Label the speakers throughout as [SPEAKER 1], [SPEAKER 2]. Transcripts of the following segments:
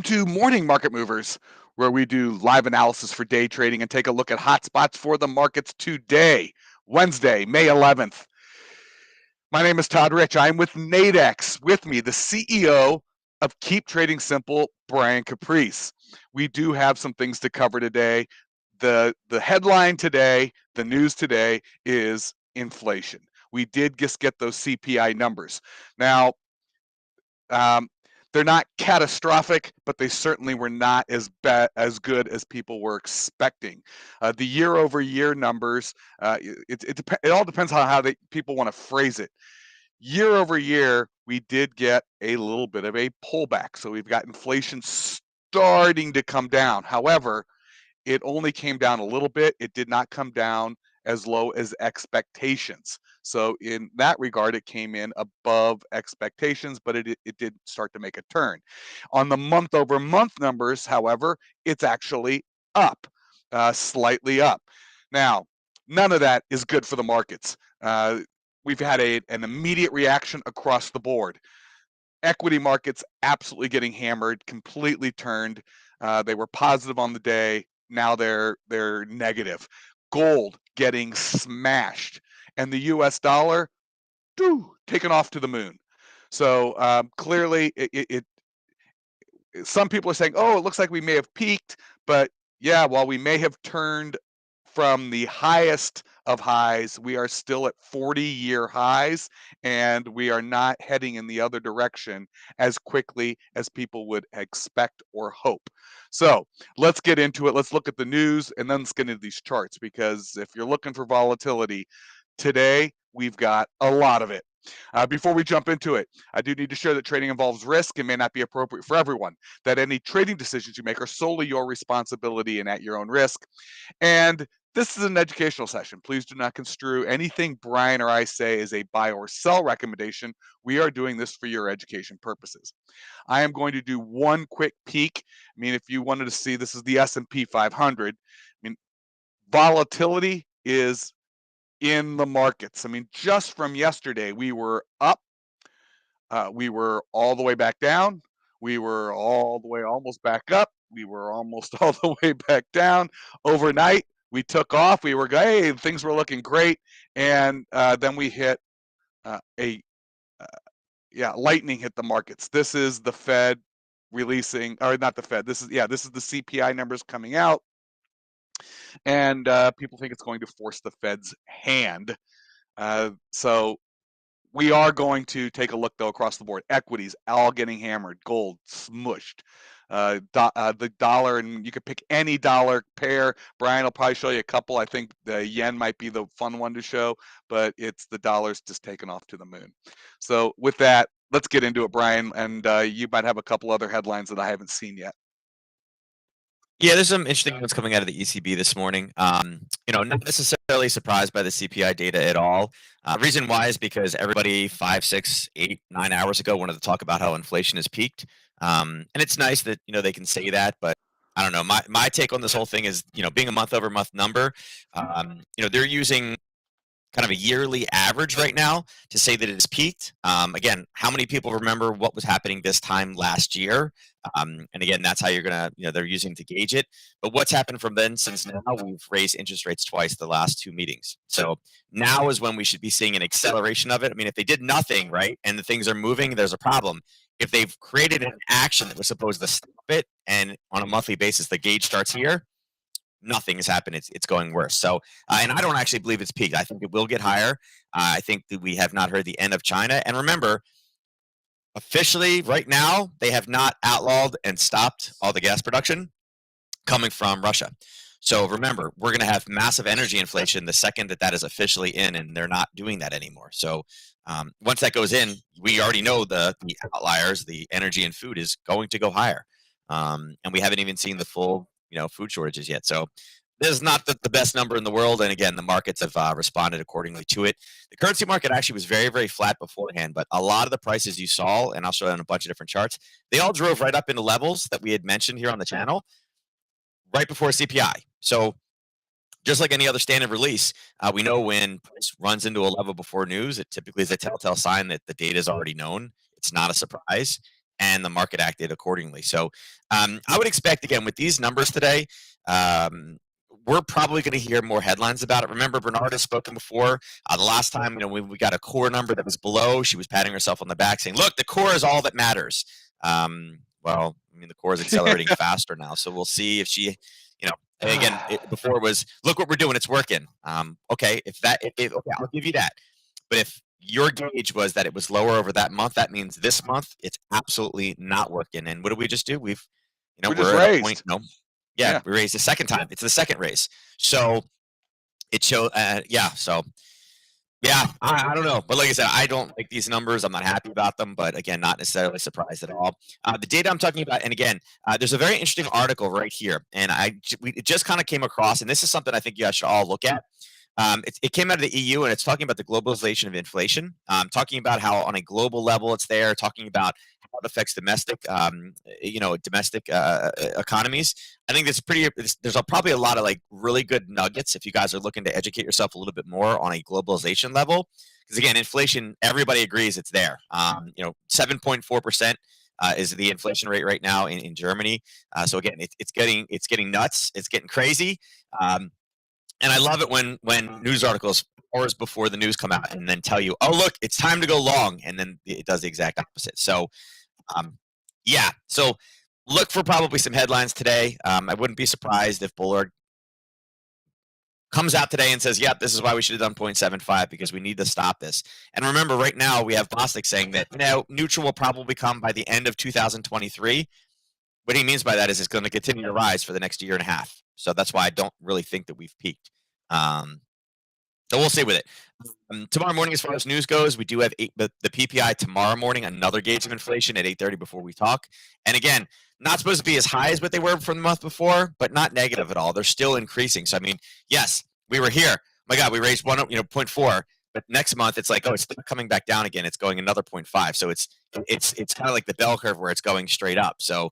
[SPEAKER 1] Welcome to Morning Market Movers, where we do live analysis for day trading and take a look at hot spots for the markets today, Wednesday, May 11th. My name is Todd Rich. I'm with Nadex. With me, the CEO of Keep Trading Simple, Brian Caprice. We do have some things to cover today. The headline today, the news today is inflation. We did just get those CPI numbers. Now, they're not catastrophic, but they certainly were not as good as people were expecting. The year-over-year numbers, it all depends on how people want to phrase it. Year-over-year, we did get a little bit of a pullback. So we've got inflation starting to come down. However, it only came down a little bit. It did not come down as low as expectations. So in that regard, it came in above expectations, but it did start to make a turn. On the month-over-month numbers, however, it's actually up, slightly up. Now, none of that is good for the markets. We've had an immediate reaction across the board. Equity markets absolutely getting hammered, completely turned. They were positive on the day. Now they're negative. Gold getting smashed, and the U.S. dollar, taken off to the moon. So clearly, some people are saying, "Oh, it looks like we may have peaked," but yeah, while we may have turned from the highest of highs, we are still at 40-year highs, and we are not heading in the other direction as quickly as people would expect or hope. So let's get into it. Let's look at the news, and then let's get into these charts, because if you're looking for volatility, today we've got a lot of it. Before we jump into it, I do need to share that trading involves risk and may not be appropriate for everyone, that any trading decisions you make are solely your responsibility and at your own risk. And this is an educational session. Please do not construe anything Brian or I say as a buy or sell recommendation. We are doing this for your education purposes. I am going to do one quick peek. I mean, if you wanted to see, this is the S&P 500. I mean, volatility is in the markets. I mean, just from yesterday, we were up. We were all the way back down. We were all the way almost back up. We were almost all the way back down. Overnight, we took off. We were, hey, things were looking great. And then we hit lightning hit the markets. This is the Fed releasing, or not the Fed. This is the CPI numbers coming out. And people think it's going to force the Fed's hand. So we are going to take a look, though, across the board. Equities all getting hammered. Gold smushed. The dollar, and you could pick any dollar pair. Brian will probably show you a couple. I think the yen might be the fun one to show, but it's the dollar's just taken off to the moon. So with that, let's get into it, Brian. And you might have a couple other headlines that I haven't seen yet.
[SPEAKER 2] Yeah, there's some interesting ones coming out of the ECB this morning. Not necessarily surprised by the CPI data at all. Reason why is because everybody 5, 6, 8, 9 hours ago wanted to talk about how inflation has peaked. And it's nice that, they can say that, but I don't know. My take on this whole thing is, being a month-over-month number, they're using kind of a yearly average right now to say that it has peaked. Again, how many people remember what was happening this time last year? And again, that's how you're going to, they're using to gauge it. But what's happened from then since now? We've raised interest rates twice the last 2 meetings. So now is when we should be seeing an acceleration of it. I mean, if they did nothing, right, and the things are moving, there's a problem. If they've created an action that was supposed to stop it, and on a monthly basis, the gauge starts here, nothing has happened. It's going worse. So, and I don't actually believe it's peaked. I think it will get higher. I think that we have not heard the end of China. And remember, officially right now, they have not outlawed and stopped all the gas production coming from Russia. So remember, we're going to have massive energy inflation the second that is officially in, and they're not doing that anymore. So once that goes in, we already know the outliers, the energy and food is going to go higher. And we haven't even seen the full food shortages yet. So this is not the best number in the world. And again, the markets have responded accordingly to it. The currency market actually was very, very flat beforehand, but a lot of the prices you saw, and I'll show you on a bunch of different charts, they all drove right up into levels that we had mentioned here on the channel right before CPI. So just like any other standard release, we know when price runs into a level before news, it typically is a telltale sign that the data is already known. It's not a surprise. and the market acted accordingly. So I would expect, again, with these numbers today, we're probably going to hear more headlines about it. Remember, Bernard has spoken before. The last time, we got a core number that was below, she was patting herself on the back saying, look, the core is all that matters. Well, the core is accelerating faster now. So we'll see if she, again, before it was, look what we're doing, it's working. Okay, okay, I'll give you that. But if your gauge was that it was lower over that month, that means this month it's absolutely not working. And what did we just do? We're
[SPEAKER 1] just
[SPEAKER 2] at a
[SPEAKER 1] raised.
[SPEAKER 2] point. Yeah, we raised the second time. It's the second raise. So it showed. So yeah, I don't know. But like I said, I don't like these numbers. I'm not happy about them. But again, not necessarily surprised at all. The data I'm talking about, and again, there's a very interesting article right here, and it just kind of came across, and this is something I think you guys should all look at. It came out of the EU, and it's talking about the globalization of inflation, talking about how on a global level it's there, talking about how it affects domestic economies. I think there's probably a lot of like really good nuggets if you guys are looking to educate yourself a little bit more on a globalization level. Because again, inflation, everybody agrees it's there. 7.4%. Is the inflation rate right now in Germany? So again, it's getting nuts. It's getting crazy. And I love it when news articles hours before the news come out and then tell you, oh, look, it's time to go long. And then it does the exact opposite. So, So look for probably some headlines today. I wouldn't be surprised if Bullard comes out today and says, yep, this is why we should have done 0.75 because we need to stop this. And remember, right now we have Bostic saying that neutral will probably come by the end of 2023. What he means by that is it's going to continue to rise for the next year and a half. So that's why I don't really think that we've peaked. So we'll see with it. Tomorrow morning, as far as news goes, we do have the PPI tomorrow morning, another gauge of inflation at 8:30 before we talk. And again, not supposed to be as high as what they were from the month before, but not negative at all. They're still increasing. So, yes, we were here. My God, we raised 0.4. But next month, it's like, it's coming back down again. It's going another 0.5. So it's kind of like the bell curve where it's going straight up. So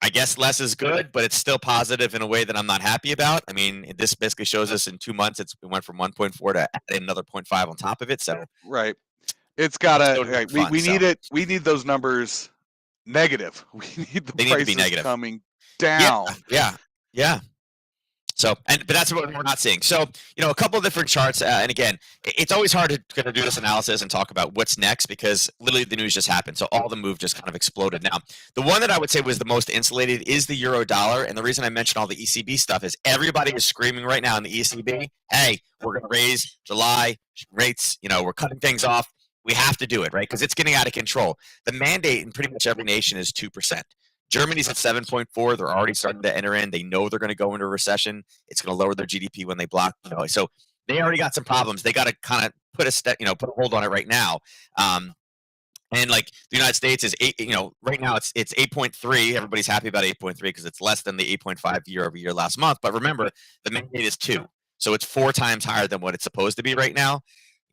[SPEAKER 2] I guess less is good, but it's still positive in a way that I'm not happy about. This basically shows us in 2 months it went from 1.4 to another 0.5 on top of it. So
[SPEAKER 1] right, it's gotta. We need it. We need those numbers negative. We need the prices
[SPEAKER 2] be negative.
[SPEAKER 1] Coming down.
[SPEAKER 2] Yeah. So, but that's what we're not seeing. So, a couple of different charts. And again, it's always hard to do this analysis and talk about what's next because literally the news just happened. So all the move just kind of exploded. Now, the one that I would say was the most insulated is the euro dollar. And the reason I mentioned all the ECB stuff is everybody is screaming right now in the ECB, hey, we're going to raise July rates. We're cutting things off. We have to do it, right? Because it's getting out of control. The mandate in pretty much every nation is 2%. Germany's at 7.4. They're already starting to enter in. They know they're going to go into a recession. It's going to lower their GDP when they block. So they already got some problems. They got to kind of put a hold on it right now. And like the United States is 8. Right now it's 8.3. Everybody's happy about 8.3 because it's less than the 8.5 year over year last month. But remember, the mandate is 2, so it's 4 times higher than what it's supposed to be right now.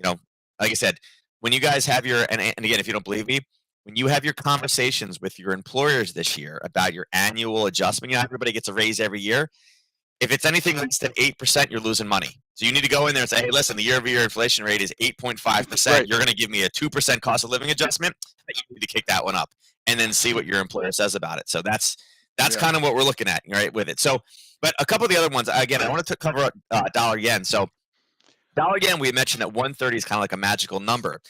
[SPEAKER 2] Like I said, when you guys have your and again, if you don't believe me. When you have your conversations with your employers this year about your annual adjustment, everybody gets a raise every year. If it's anything less than 8%, you're losing money. So you need to go in there and say, hey, listen, the year-over-year inflation rate is 8.5%. Right. You're going to give me a 2% cost of living adjustment. You need to kick that one up and then see what your employer says about it. So that's kind of what we're looking at, right, with it. So, but a couple of the other ones, again, I wanted to cover dollar yen. So dollar yen, we mentioned that 130 is kind of like a magical number.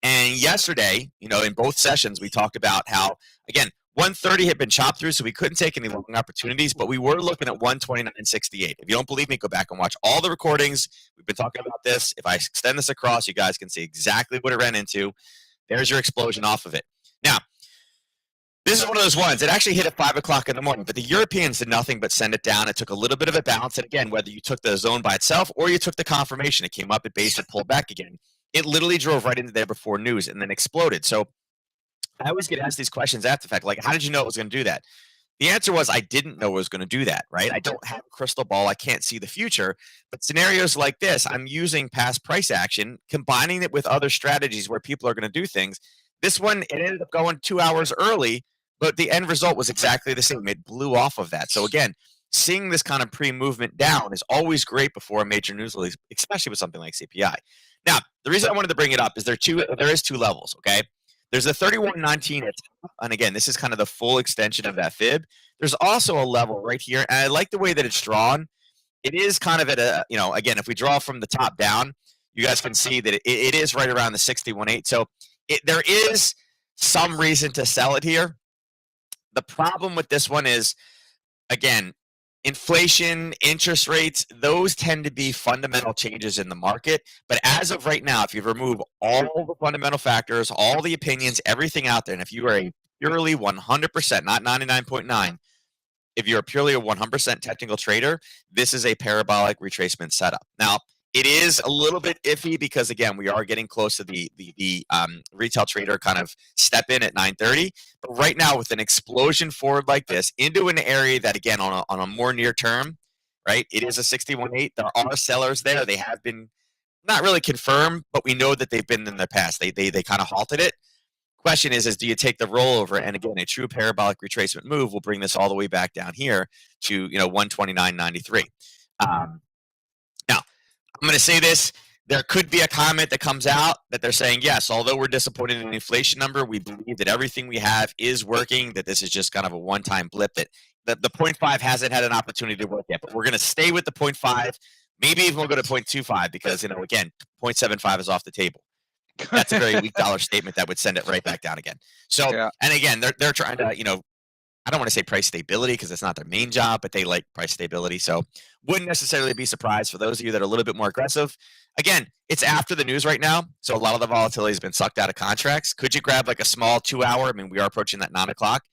[SPEAKER 2] And yesterday, in both sessions, we talked about how, again, 130 had been chopped through, so we couldn't take any long opportunities, but we were looking at 129.68. If you don't believe me, go back and watch all the recordings. We've been talking about this. If I extend this across, you guys can see exactly what it ran into. There's your explosion off of it. Now, this is one of those ones. It actually hit at 5 o'clock in the morning, but the Europeans did nothing but send it down. It took a little bit of a bounce. And again, whether you took the zone by itself or you took the confirmation, it came up at base and pulled back again. It literally drove right into there before news and then exploded. So I always get asked these questions after the fact, like, how did you know it was going to do that? The answer was I didn't know it was going to do that, right? I don't have a crystal ball. I can't see the future. But scenarios like this, I'm using past price action, combining it with other strategies where people are going to do things. This one, it ended up going 2 hours early, but the end result was exactly the same. It blew off of that. So again, seeing this kind of pre-movement down is always great before a major news release, especially with something like CPI. Now, the reason I wanted to bring it up is there is 2 levels, okay? There's a 31.19 at top, and again, this is kind of the full extension of that fib. There's also a level right here, and I like the way that it's drawn. It is kind of at a, again, if we draw from the top down, you guys can see that it is right around the 61.8. So there is some reason to sell it here. The problem with this one is, again, inflation, interest rates, those tend to be fundamental changes in the market. But as of right now, if you remove all the fundamental factors, all the opinions, everything out there, and if you are a purely 100%, not 99.9, if you're purely a 100% technical trader, this is a parabolic retracement setup. Now, it is a little bit iffy because, again, we are getting close to the retail trader kind of step in at 9:30. But right now, with an explosion forward like this into an area that, again, on a more near term, right, it is a 61.8. There are sellers there. They have been not really confirmed, but we know that they've been in the past. They kind of halted it. Question is do you take the rollover? And again, a true parabolic retracement move will bring this all the way back down here to 129.93. Now, I'm going to say this. There could be a comment that comes out that they're saying, yes, although we're disappointed in the inflation number, we believe that everything we have is working, that this is just kind of a one-time blip, that the 0.5 hasn't had an opportunity to work yet. But we're going to stay with the 0.5. Maybe even we'll go to 0.25 because, again, 0.75 is off the table. That's a very weak dollar statement that would send it right back down again. So, yeah. And again, they're trying to, I don't want to say price stability because it's not their main job, but they like price stability. So wouldn't necessarily be surprised for those of you that are a little bit more aggressive. Again, it's after the news right now. So a lot of the volatility has been sucked out of contracts. Could you grab like a small 2 hour? I mean, we are approaching that 9 o'clock.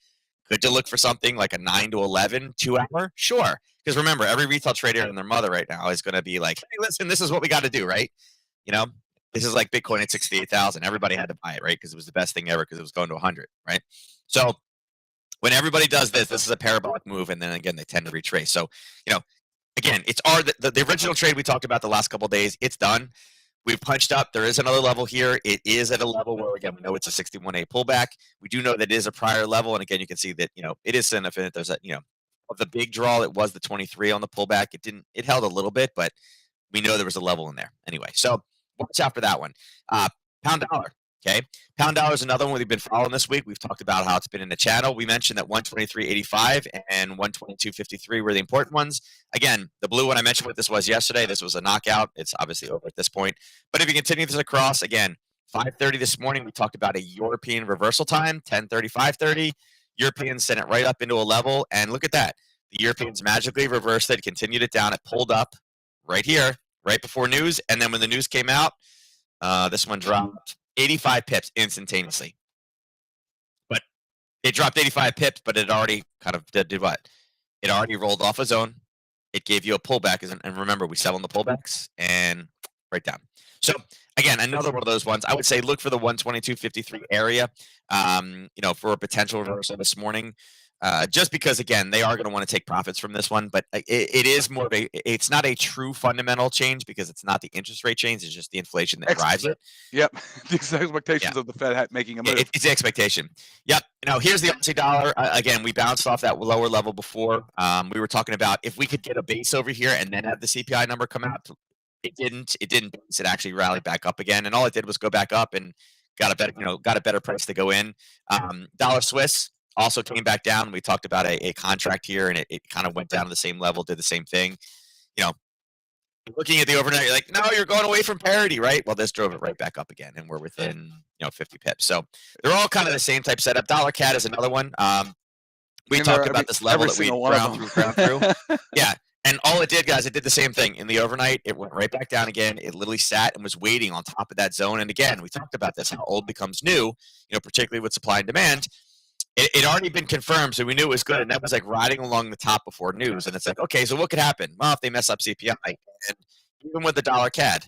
[SPEAKER 2] Could you look for something like a 9 to 11 2 hour? Sure. Because remember, every retail trader and their mother right now is going to be like, hey, listen, this is what we got to do, right? This is like Bitcoin at 68,000. Everybody had to buy it, right? Because it was the best thing ever because it was going to 100, right? So when everybody does this is a parabolic move, and then again they tend to retrace. So, again, it's the original trade we talked about the last couple of days. It's done. We've punched up. There is another level here. It is at a level where, again, we know it's a 61.8 pullback. We do know that it is a prior level, and again, you can see that it is significant. There's of the big draw, it was the 23 on the pullback. It held a little bit, but we know there was a level in there anyway. So watch out for that one. Pound dollar. Okay. Pound dollar is another one we've been following this week. We've talked about how it's been in the channel. We mentioned that 123.85 and 122.53 were the important ones. Again, the blue one I mentioned what this was yesterday. This was a knockout. It's obviously over at this point. But if you continue this across, again, 5:30 this morning, we talked about a European reversal time, 10:30, 5:30. Europeans sent it right up into a level. And look at that. The Europeans magically reversed it, continued it down. It pulled up right here, right before news. And then when the news came out, this one dropped 85 pips instantaneously. But it dropped 85 pips, but it already kind of did what? It already rolled off a zone. It gave you a pullback. And remember, we sell on the pullbacks and right down. So again, another one of those ones. I would say look for the 122.53 area, for a potential reversal this morning. Just because, again, they are going to want to take profits from this one, but it is more of it's not a true fundamental change because it's not the interest rate change. It's just the inflation that drives it.
[SPEAKER 1] Yep. The expectations of the Fed making a move.
[SPEAKER 2] It's the expectation. Yep. Now, here's the Aussie dollar. Again, we bounced off that lower level before. We were talking about if we could get a base over here and then have the CPI number come out. It didn't. It actually rallied back up again. And all it did was go back up and got a better price to go in. Dollar Swiss also came back down. We talked about a contract here, and it kind of went down to the same level, did the same thing. Looking at the overnight, you're like, no, you're going away from parity, right? Well, this drove it right back up again, and we're within 50 pips. So they're all kind of the same type setup. Dollar CAD is another one. We talked about this level that we ground through. Yeah. And all it did, guys, it did the same thing. In the overnight, it went right back down again. It literally sat and was waiting on top of that zone. And again, we talked about this, how old becomes new, particularly with supply and demand. It already been confirmed, so we knew it was good. And that was like riding along the top before news. And it's like, okay, so what could happen? Well, if they mess up CPI. And even with the dollar CAD,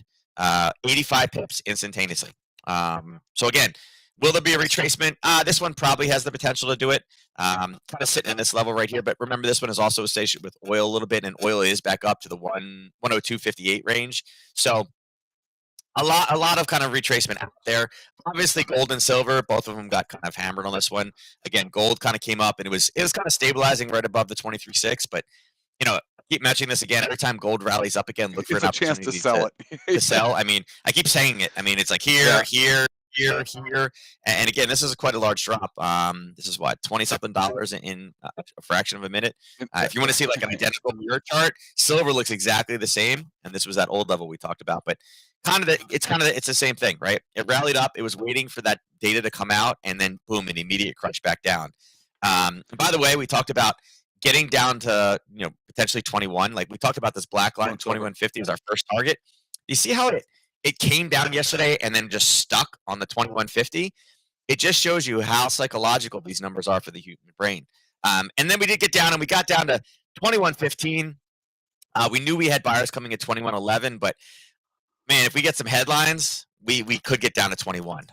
[SPEAKER 2] 85 pips instantaneously. So again, will there be a retracement? This one probably has the potential to do it. Kind of sitting in this level right here. But remember, this one is also associated with oil a little bit, and oil is back up to the 102.58 range. So a lot of kind of retracement out there. Obviously, gold and silver, both of them got kind of hammered on this one. Again, gold kind of came up, and it was kind of stabilizing right above the 23.6. But keep mentioning this again. Every time gold rallies up again, look for an opportunity
[SPEAKER 1] chance to sell it.
[SPEAKER 2] To sell. I mean, I keep saying it. I mean, it's like here, here, here, and again, this is quite a large drop. This is what, 20 something dollars in a fraction of a minute. If you want to see like an identical mirror chart, silver looks exactly the same, and this was that old level we talked about, but it's the same thing, right? It rallied up, it was waiting for that data to come out, and then boom, an immediate crunch back down. By the way, we talked about getting down to potentially 21. Like we talked about this black line, 2150 is our first target. You see how it came down yesterday and then just stuck on the 2150? It just shows you how psychological these numbers are for the human brain. And then we did get down, and we got down to 2115. We knew we had buyers coming at 2111, but man, if we get some headlines, we could get down to 21.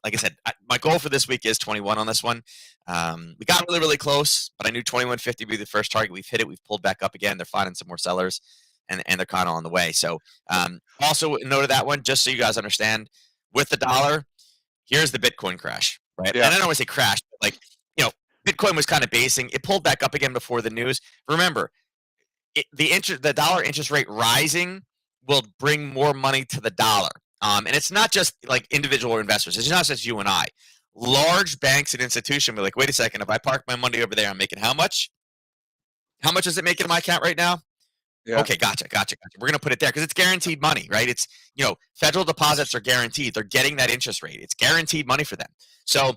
[SPEAKER 2] Like I said, my goal for this week is 21 on this one. We got really, really close, but I knew 2150 would be the first target. We've hit it. We've pulled back up again. They're finding some more sellers, and they're kind of on the way. So also note that one, just so you guys understand, with the dollar, here's the Bitcoin crash, right?
[SPEAKER 1] Yeah.
[SPEAKER 2] And I don't want to say crash, but like, Bitcoin was kind of basing. It pulled back up again before the news. Remember, the dollar interest rate rising will bring more money to the dollar. And it's not just like individual investors. It's not just you and I. Large banks and institutions are like, wait a second, if I park my money over there, I'm making how much? How much is it making in my account right now?
[SPEAKER 1] Yeah.
[SPEAKER 2] Okay, gotcha. We're going to put it there because it's guaranteed money, right? It's, federal deposits are guaranteed. They're getting that interest rate. It's guaranteed money for them. So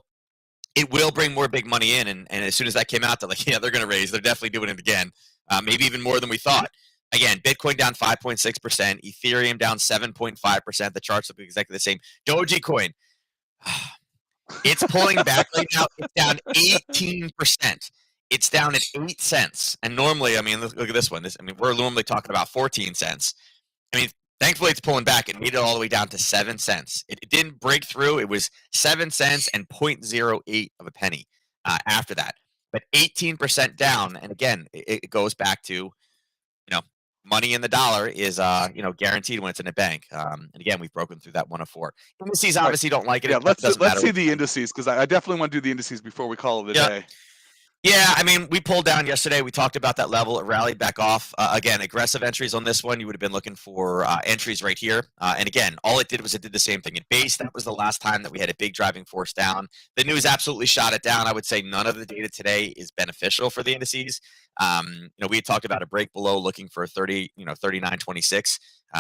[SPEAKER 2] it will bring more big money in. And as soon as that came out, they're like, yeah, they're going to raise. They're definitely doing it again. Maybe even more than we thought. Again, Bitcoin down 5.6%, Ethereum down 7.5%. The charts look exactly the same. Dogecoin, it's pulling back right now. It's down 18%. It's down at 8 cents. And normally, I mean, look at this one. We're normally talking about 14 cents. I mean, thankfully, it's pulling back. It made it all the way down to 7 cents. It didn't break through. It was 7 cents and 0.08 of a penny after that. But 18% down. And again, it goes back to, money in the dollar is guaranteed when it's in a bank. And again, we've broken through that 104. Indices obviously don't like it.
[SPEAKER 1] Yeah, let's see the
[SPEAKER 2] matter.
[SPEAKER 1] indices, because I definitely want to do the indices before we call it a day.
[SPEAKER 2] Yeah, I mean, we pulled down yesterday. We talked about that level. It rallied back off. Again, aggressive entries on this one. You would have been looking for entries right here. And again, all it did was it did the same thing. It based. That was the last time that we had a big driving force down. The news absolutely shot it down. I would say none of the data today is beneficial for the indices. We had talked about a break below, looking for 39.26.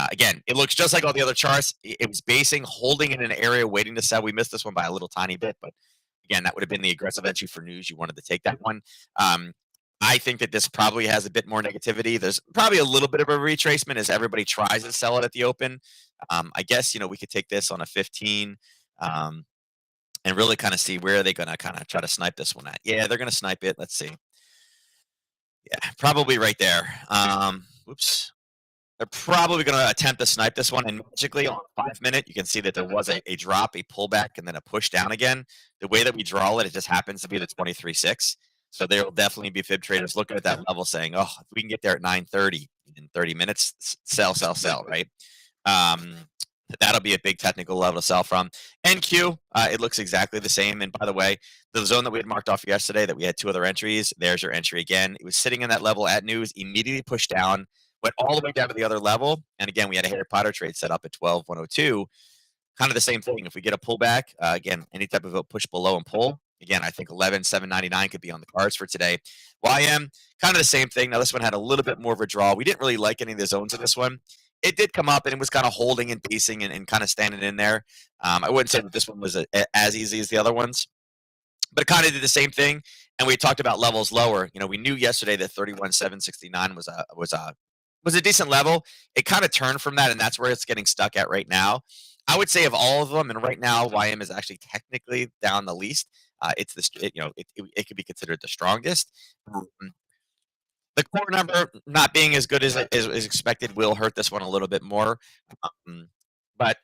[SPEAKER 2] Again, it looks just like all the other charts. It was basing, holding in an area, waiting to sell. We missed this one by a little tiny bit, but again, that would have been the aggressive entry for news. You wanted to take that one. I think that this probably has a bit more negativity. There's probably a little bit of a retracement as everybody tries to sell it at the open. I guess, we could take this on a 15 and really kind of see where are they going to kind of try to snipe this one at. Yeah, they're going to snipe it. Let's see. Yeah, probably right there. Whoops. They're probably going to attempt to snipe this one, and magically on 5 minute, you can see that there was a drop, a pullback, and then a push down again. The way that we draw it, it just happens to be the 23.6. So there will definitely be fib traders looking at that level saying, oh, if we can get there at 9:30 in 30 minutes, sell, right? That'll be a big technical level to sell from. NQ, it looks exactly the same. And by the way, the zone that we had marked off yesterday that we had 2 other entries, there's your entry again. It was sitting in that level at news, immediately pushed down, went all the way down to the other level. And again, we had a Harry Potter trade set up at 12.102. Kind of the same thing. If we get a pullback, again, any type of a push below and pull, again, I think 11,799 could be on the cards for today. YM, kind of the same thing. Now, this one had a little bit more of a draw. We didn't really like any of the zones in this one. It did come up, and it was kind of holding and basing and kind of standing in there. I wouldn't say that this one was as easy as the other ones, but it kind of did the same thing. And we talked about levels lower. We knew yesterday that 31,769 was a decent level. It kind of turned from that, and that's where it's getting stuck at right now. I would say of all of them, and right now YM is actually technically down the least. It could be considered the strongest. The core number not being as good as expected will hurt this one a little bit more. But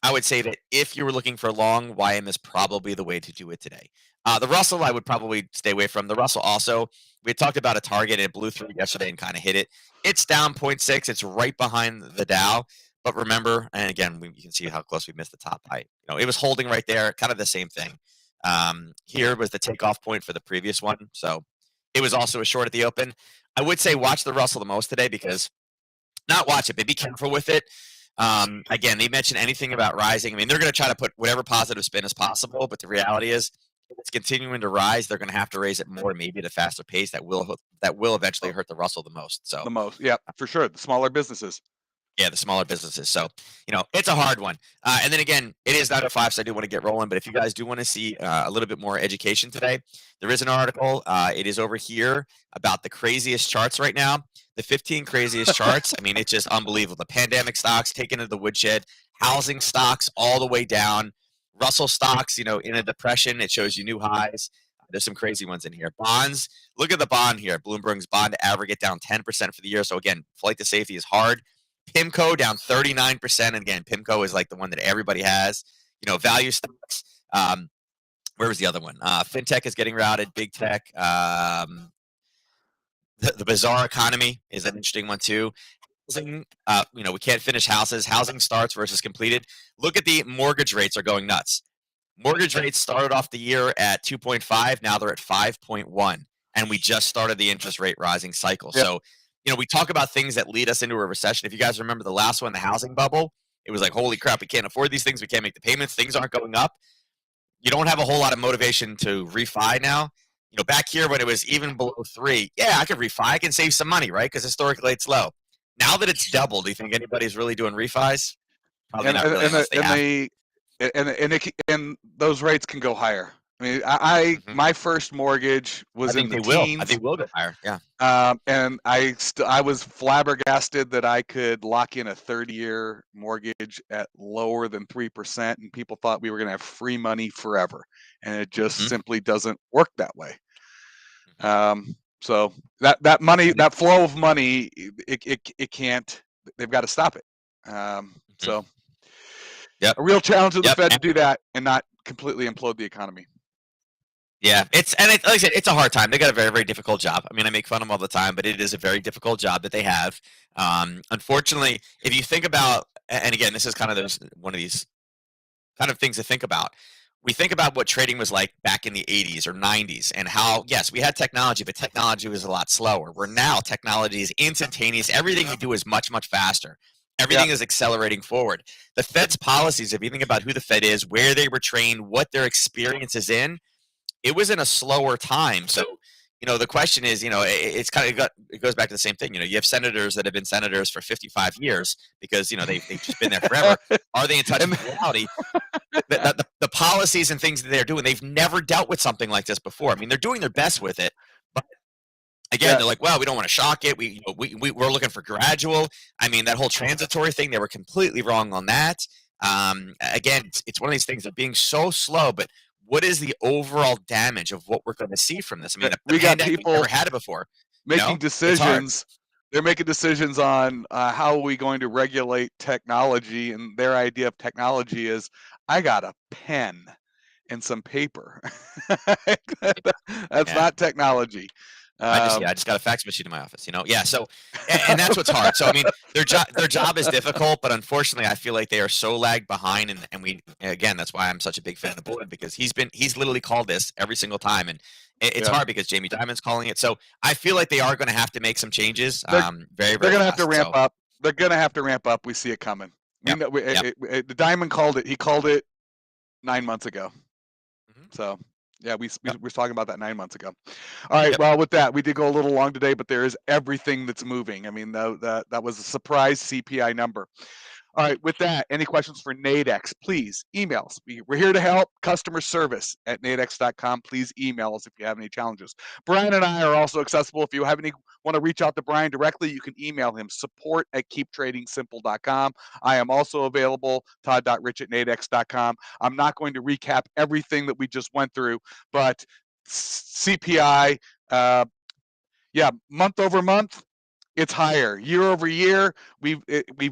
[SPEAKER 2] I would say that if you were looking for long, YM is probably the way to do it today. The Russell, I would probably stay away from. The Russell also, we had talked about a target, and it blew through yesterday and kind of hit it. It's down 0.6. It's right behind the Dow. But remember, and again, you can see how close we missed the top height. It was holding right there, kind of the same thing. Here was the takeoff point for the previous one. So it was also a short at the open. I would say watch the Russell the most today, because not watch it, but be careful with it. Again, they mention anything about rising. I mean, they're going to try to put whatever positive spin as possible, but the reality is, if it's continuing to rise, they're going to have to raise it more, maybe at a faster pace. That will eventually
[SPEAKER 1] Oh,
[SPEAKER 2] hurt the Russell the most. So,
[SPEAKER 1] the most. Yeah, for sure. The smaller businesses.
[SPEAKER 2] yeah, the smaller businesses. So, it's a hard one. And then again, it is 9:05, so I do want to get rolling. But if you guys do want to see a little bit more education today, there is an article. It is over here about the craziest charts right now. The 15 craziest charts. I mean, it's just unbelievable. The pandemic stocks taken to the woodshed, housing stocks all the way down, Russell stocks, in a depression. It shows you new highs. There's some crazy ones in here. Bonds. Look at the bond here. Bloomberg's bond aggregate down 10% for the year. So again, flight to safety is hard. PIMCO down 39%. And again, PIMCO is like the one that everybody has. Value stocks. Where was the other one? Fintech is getting routed. Big tech. The bizarre economy is an interesting one too. Housing, we can't finish houses. Housing starts versus completed. Look at the mortgage rates are going nuts. Mortgage rates started off the year at 2.5. Now they're at 5.1. And we just started the interest rate rising cycle.
[SPEAKER 1] Yep.
[SPEAKER 2] So, we talk about things that lead us into a recession. If you guys remember the last one, the housing bubble, it was like, holy crap, we can't afford these things. We can't make the payments. Things aren't going up. You don't have a whole lot of motivation to refi now. Back here when it was even below 3, yeah, I could refi. I can save some money, right? Because historically it's low. Now that it's doubled, do you think anybody's really doing refis? Probably not really, unless they have.
[SPEAKER 1] And those rates can go higher. I mean, my first mortgage was in the teens.
[SPEAKER 2] I think they will go higher. Yeah.
[SPEAKER 1] And I was flabbergasted that I could lock in a 30-year mortgage at lower than 3%, and people thought we were going to have free money forever, and it just simply doesn't work that way. So that money, that flow of money, it can't. They've got to stop it. So,
[SPEAKER 2] yep.
[SPEAKER 1] A real challenge of the Fed to do that and not completely implode the economy.
[SPEAKER 2] Yeah, like I said, it's a hard time. They got a very, very difficult job. I mean, I make fun of them all the time, but it is a very difficult job that they have. Unfortunately, if you think about, and again, this is kind of one of these kind of things to think about. We think about what trading was like back in the 80s or 90s and how, yes, we had technology, but technology was a lot slower. Where now technology is instantaneous. Everything you do is much, much faster. Everything is accelerating forward. The Fed's policies, if you think about who the Fed is, where they were trained, what their experience is in, it was in a slower time. So, the question is, it's kind of it goes back to the same thing. You have senators that have been senators for 55 years because, they've just been there forever. Are they in touch with reality? The policies and things that they're doing, they've never dealt with something like this before. I mean, they're doing their best with it, but again, they're like, well, we don't want to shock it. We're looking for gradual. I mean, that whole transitory thing, they were completely wrong on that. Again, it's one of these things of being so slow, but what is the overall damage of what we're going to see from this? I mean,
[SPEAKER 1] we got people
[SPEAKER 2] never had it before.
[SPEAKER 1] Making decisions. They're making decisions on how are we going to regulate technology, and their idea of technology is, I got a pen and some paper. That's not technology.
[SPEAKER 2] I just got a fax machine in my office, Yeah, so and that's what's hard. So I mean, their job is difficult, but unfortunately, I feel like they are so lagged behind, and we again, that's why I'm such a big fan of Boyd, because he's literally called this every single time, and it's hard because Jamie Dimon's calling it. So I feel like they are going to have to make some changes. They're going to
[SPEAKER 1] have to ramp up. They're going to have to ramp up. We see it coming. The Dimon called it. He called it 9 months ago. So. Yeah, we were talking about that 9 months ago. All right, well, with that, we did go a little long today, but there is everything that's moving. I mean, that was a surprise CPI number. All right, with that, any questions for Nadex, please email us. We're here to help. Customer service at nadex.com. Please email us if you have any challenges. Brian and I are also accessible. If you want to reach out to Brian directly, you can email him, support@keeptradingsimple.com. I am also available, todd.rich@nadex.com. I'm not going to recap everything that we just went through, but CPI, month over month, it's higher. Year over year, we've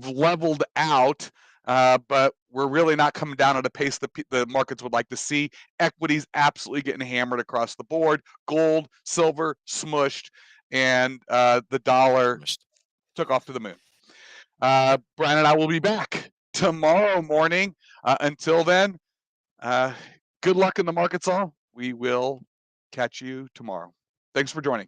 [SPEAKER 1] leveled out, but we're really not coming down at a pace that the markets would like to see. Equities absolutely getting hammered across the board. Gold, silver, smushed, and the dollar took off to the moon. Brian and I will be back tomorrow morning. Until then, good luck in the markets all. We will catch you tomorrow. Thanks for joining.